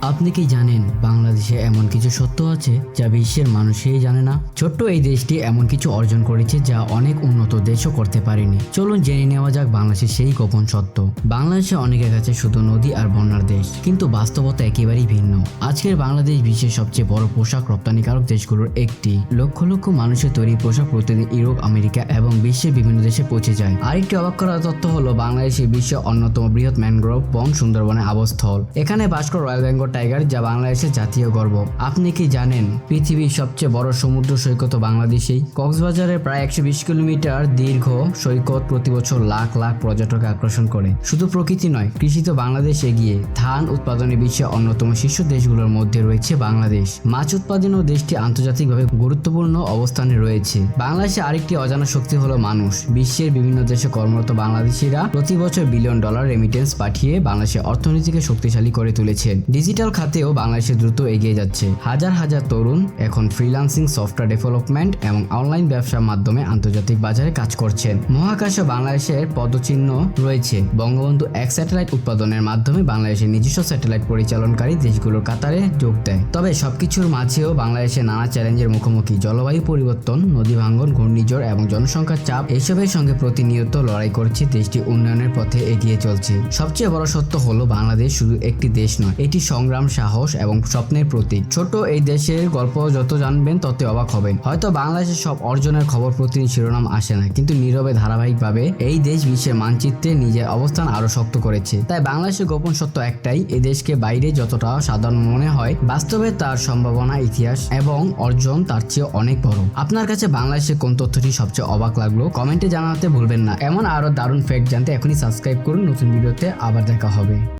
আপনি কি জানেন বাংলাদেশে এমন কিছু সত্য আছে যা বিশ্বের মানুষই জানে না? ছোট্ট এই দেশটি এমন কিছু অর্জন করেছে যা অনেক উন্নত দেশও করতে পারেনি। চলুন জেনে নেওয়া যাক বাংলাদেশের সেই গোপন সত্য। বাংলাদেশে অনেকের কাছে শুধু নদী আর বন্যার দেশ, কিন্তু বাস্তবতা একেবারেই ভিন্ন। আজকের বাংলাদেশ বিশ্বের সবচেয়ে বড় পোশাক রপ্তানিকারক দেশগুলোর একটি। লক্ষ লক্ষ মানুষের তৈরি পোশাক প্রতিদিন ইউরোপ, আমেরিকা এবং বিশ্বের বিভিন্ন দেশে পৌঁছে যায়। আরেকটি অবাক করার তথ্য হলো বাংলাদেশে বিশ্বের অন্যতম বৃহৎ ম্যানগ্রোভ বন সুন্দরবনে আবাসস্থল। এখানে বাস করে রয়্যাল বেঙ্গল টাইগার, যা বাংলাদেশের জাতীয় গর্ব। আপনি কি জানেন পৃথিবীর সবচেয়ে বড় সমুদ্র সৈকত বাংলাদেশেই? কক্সবাজারের প্রায় 120 কিলোমিটার দীর্ঘ সৈকত প্রতি বছর লাখ লাখ পর্যটক আকর্ষণ করে। শুধু প্রকৃতি নয়, কৃষিতে বাংলাদেশ এগিয়ে। ধান উৎপাদনে বিশ্বের অন্যতম শীর্ষ দেশগুলোর মধ্যে রয়েছে বাংলাদেশ। মাছ উৎপাদনেও দেশটি আন্তর্জাতিকভাবে গুরুত্বপূর্ণ অবস্থানে রয়েছে। বাংলাদেশে আরেকটি অজানা শক্তি হলো মানুষ। বিশ্বের বিভিন্ন দেশে কর্মরত বাংলাদেশিরা প্রতি বছর বিলিয়ন ডলার রেমিটেন্স পাঠিয়ে বাংলাদেশের অর্থনীতিকে শক্তিশালী করে তুলেছেন। ডিজিটাল খাতেও বাংলাদেশে দ্রুত এগিয়ে যাচ্ছে। হাজার হাজার তরুণ এখন ফ্রিল্যান্সিং, সফটওয়্যার ডেভেলপমেন্ট এবং অনলাইন ব্যবসার মাধ্যমে আন্তর্জাতিক বাজারে কাজ করছেন। মহাকাশে বাংলাদেশের পদচিহ্ন রয়েছে। বঙ্গবন্ধু 1 স্যাটেলাইট উৎপাদনের মাধ্যমে বাংলাদেশের নিজস্ব স্যাটেলাইট পরিচালনকারী দেশগুলোর কাতারে যোগ দেয়। তবে সবকিছুর মাঝেও বাংলাদেশে নানা চ্যালেঞ্জের মুখোমুখি। জলবায়ু পরিবর্তন, নদী ভাঙ্গন, ঘূর্ণিঝড় এবং জনসংখ্যার চাপ, এসবের সঙ্গে প্রতিনিয়ত লড়াই করছে দেশটি উন্নয়নের পথে এগিয়ে চলছে। সবচেয়ে বড় সত্য হলো বাংলাদেশ শুধু একটি দেশ নয়, এটি সংগ্রাম, সাহস এবং স্বপ্নের প্রতীক। ছোট এই দেশের গল্প যত জানবেন তত অবাক হবেন। হয়তো বাংলাদেশের সব অর্জনের খবর প্রতিদিন শিরোনাম আসে না, কিন্তু নীরবে ধারাবাহিকভাবে এই দেশ বিশ্বের মানচিত্রে নিজের অবস্থান আরো শক্ত করেছে। তাই বাংলাদেশের গোপন সত্য একটাই: এ দেশকে বাইরে যতটা সাধারণ মনে হয়, বাস্তবে তার সম্ভাবনা, ইতিহাস এবং অর্জন তার চেয়ে অনেক বড়। আপনার কাছে বাংলাদেশের কোন তথ্যটি সবচেয়ে অবাক লাগলো কমেন্টে জানাতে ভুলবেন না। এমন আরো দারুণ ফ্যাক্ট জানতে এখনই সাবস্ক্রাইব করুন। নতুন ভিডিওতে আবার দেখা হবে।